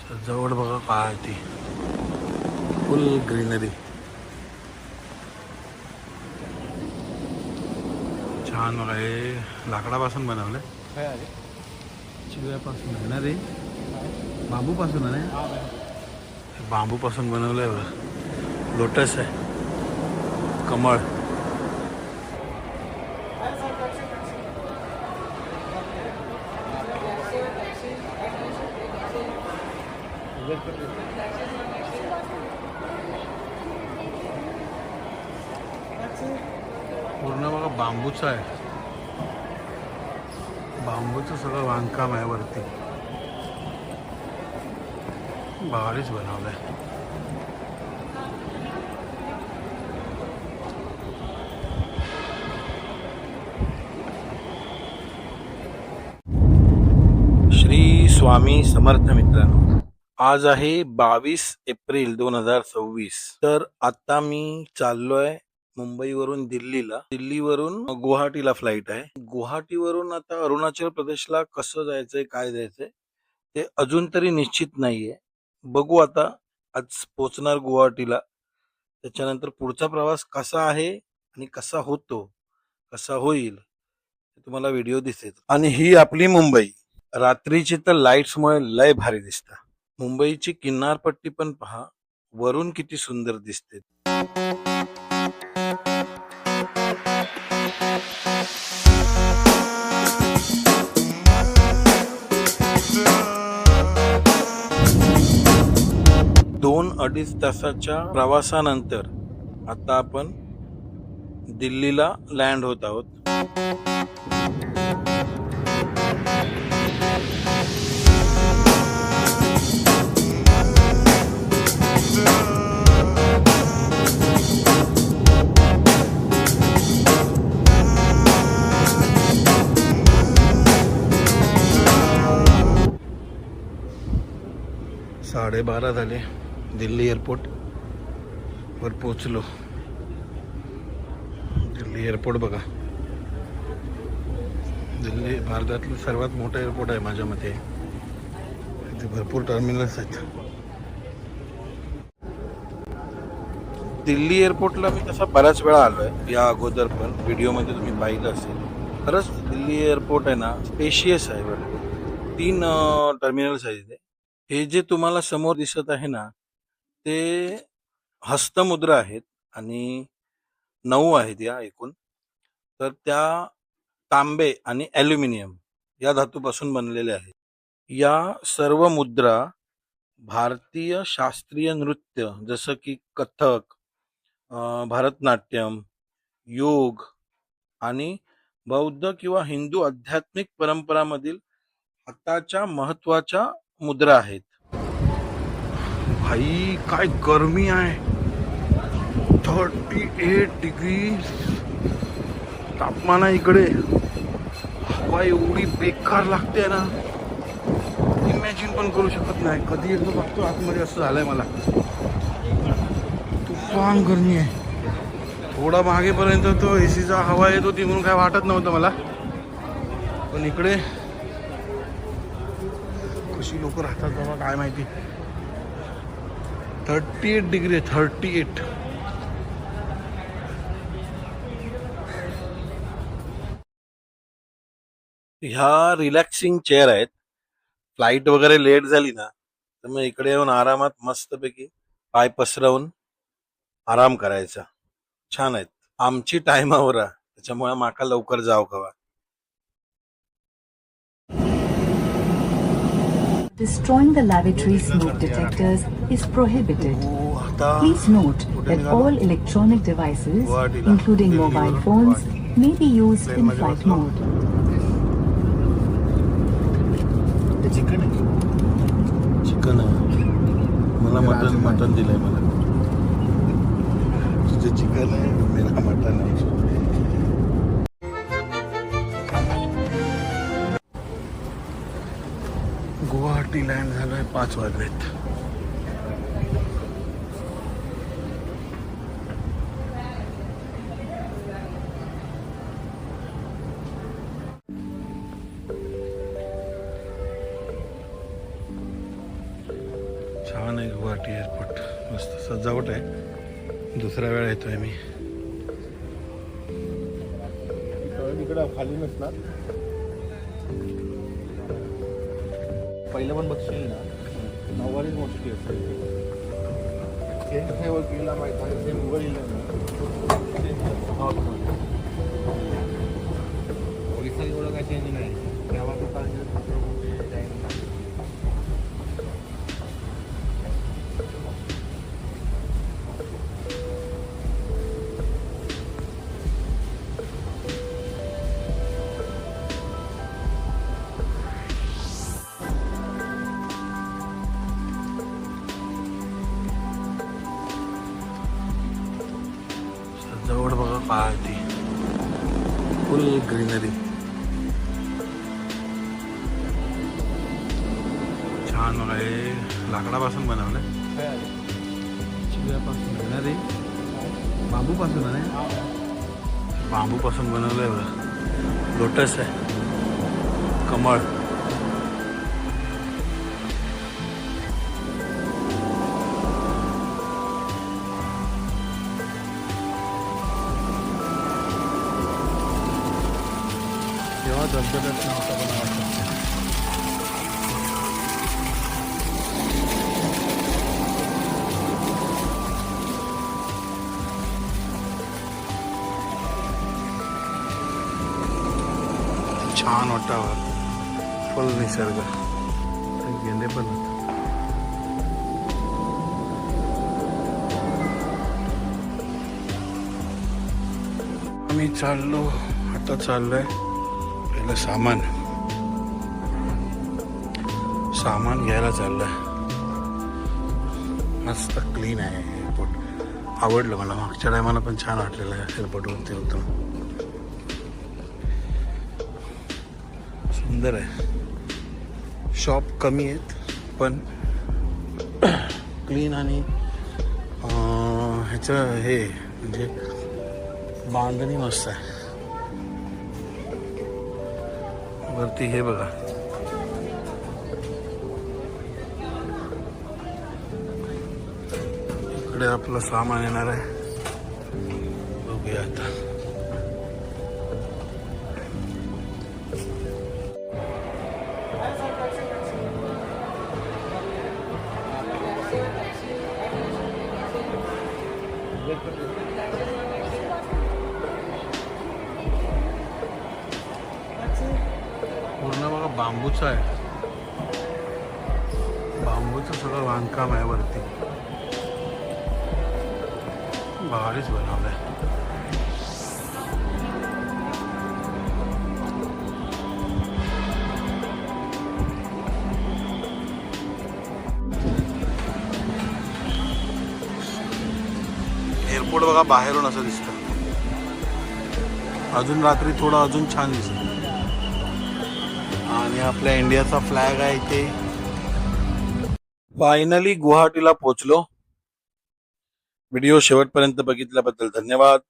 जवळ बघा काय ती फुल ग्रीनरी, छान बघा. हे लाकडापासून बनवलंय, चिव्यापासून आहे ना रे, बांबूपासून आहे ना, बांबूपासून बनवलंय बघा. लोटस आहे, कमळ. पूर्ण बघा बांबूचं आहे, बांबूचं सगळं बांधकाम आहे वरती, भारीच बनवलंय. श्री स्वामी समर्थ मित्रांनो, आज आहे 22 एप्रिल 2026. तर आता मी चाललोय मुंबईवरून दिल्लीला, दिल्लीवरून गुवाहाटीला फ्लाईट आहे. गुवाहाटीवरून आता अरुणाचल प्रदेशला कसं जायचंय, काय जायचंय ते अजून तरी निश्चित नाहीये. बघू आता. आज पोचणार गुवाहाटीला, त्याच्यानंतर पुढचा प्रवास कसा आहे आणि कसा होतो, कसा होईल तुम्हाला व्हिडिओ दिसेल. आणि ही आपली मुंबई रात्रीची तर लाईट्समुळे लय भारी दिसतं. मुंबईची किनारपट्टी पण पहा वरून किती सुंदर दिसते. दोन अडीच तासाच्या प्रवासानंतर आता आपण दिल्लीला लँड होत आहोत. साडेबारा झाले, दिल्ली एअरपोर्ट वर पोचलो. दिल्ली एअरपोर्ट बघा, दिल्ली भारतातलं सर्वात मोठं एअरपोर्ट आहे माझ्या मते. इथे भरपूर टर्मिनल्स आहेत. दिल्ली एअरपोर्टला मी तसा बऱ्याच वेळा आलोय या अगोदर, पण व्हिडिओमध्ये तुम्ही पाहिलं असेल. खरंच दिल्ली एअरपोर्ट आहे ना, स्पेशियस आहे बरं. 3 टर्मिनल्स आहेत इथे. हे जे तुम्हाला समोर दिसत आहे ना, ते हस्तमुद्रा आहेत आणि 9 आहेत या एकूण. तर त्या तांबे आणि ॲल्युमिनियम या धातूपासून बनलेल्या आहेत. या सर्व मुद्रा भारतीय शास्त्रीय नृत्य जसं की कथक, भरतनाट्यम, योग आणि बौद्ध किंवा हिंदू आध्यात्मिक परंपरामधील हाताच्या महत्वाच्या मुद्रा आहेत. भाई काय गरमी आहे, 38 डिग्री तापमान आहे इकडे. हवा एवढी बेकार लागते ना, इमॅजिन पण करू शकत नाही. कधी एकदा बघतो आतमध्ये असं झालंय मला, तुफान गरमी आहे. थोडा मागेपर्यंत तो एसीचा हवा येत होती म्हणून काय वाटत नव्हतं मला, पण इकडे कशी लोक राहतात बाबा काय माहिती. 38 डिग्री, 38. ह्या रिलॅक्सिंग चेअर आहेत. फ्लाईट वगैरे लेट झाली ना तर मग इकडे येऊन आरामात मस्तपैकी पाय पसरवून आराम करायचा. छान आहेत. आमची टायमावर आहे, त्याच्यामुळे माका लवकर जाव कवा. Destroying the lavatory smoke detectors is prohibited. Please note that all electronic devices, including mobile phones, may be used in flight mode. Chicken आहे, मला मटन दिलंय मला. तुझे चिकन आहे, मेरा मटन आहे. गुवाहाटी लँड झालोय, 5 वाजलेत. छान आहे गुवाहाटी एअरपोर्ट, मस्त सजावट आहे. दुसऱ्या वेळा येतोय मी. इकडं खाली नसणार. पहिलं पण बघशील ना, नऊवारीच मोठी असते. हे गेला माहिती आहे, ते मुघल ओरिसा एवढं काय चेंज नाही. तेव्हा जवळ बघा पहाटी फुल ग्रीनरी, छान बघा. हे लाकडापासून बनवलंय, चिव्यापासून ग्रीनरी, बांबूपासून आहे, बांबूपासून बनवलंय बघा. लोटस आहे, कमळ. तेव्हा धबधब्यात नव्हता पण वाटत. छान वाटावं, फुल निसर्ग, गेंडे पण आहेत. आम्ही चाललो, आता चाललोय पहिलं सामान घ्यायला चाललंय. मस्त क्लीन आहे एअरपोर्ट, आवडलं मला. मागच्या टायमाला पण छान वाटलेलं आहे एअरपोर्टवरती होतं, सुंदर आहे. शॉप कमी आहेत पण क्लीन, आणि ह्याचं हे म्हणजे बांधणी मस्त आहे. वरती हे बघा, इकडे आपलं सामान येणार आहे. बघूया आता. पूर्ण बघा बांबूचं आहे, बांबूचं सगळं बांधकाम आहे वरती, भारीच बनवलंय. एअरपोर्ट बघा बाहेरून असं दिसतं. अजून रात्री थोडं अजून छान दिसतं. आणि आपल्या इंडियाचा फ्लॅग आहे इथे. फायनली गुवाहाटीला पोहोचलो. व्हिडिओ शेवटपर्यंत बघितल्याबद्दल धन्यवाद.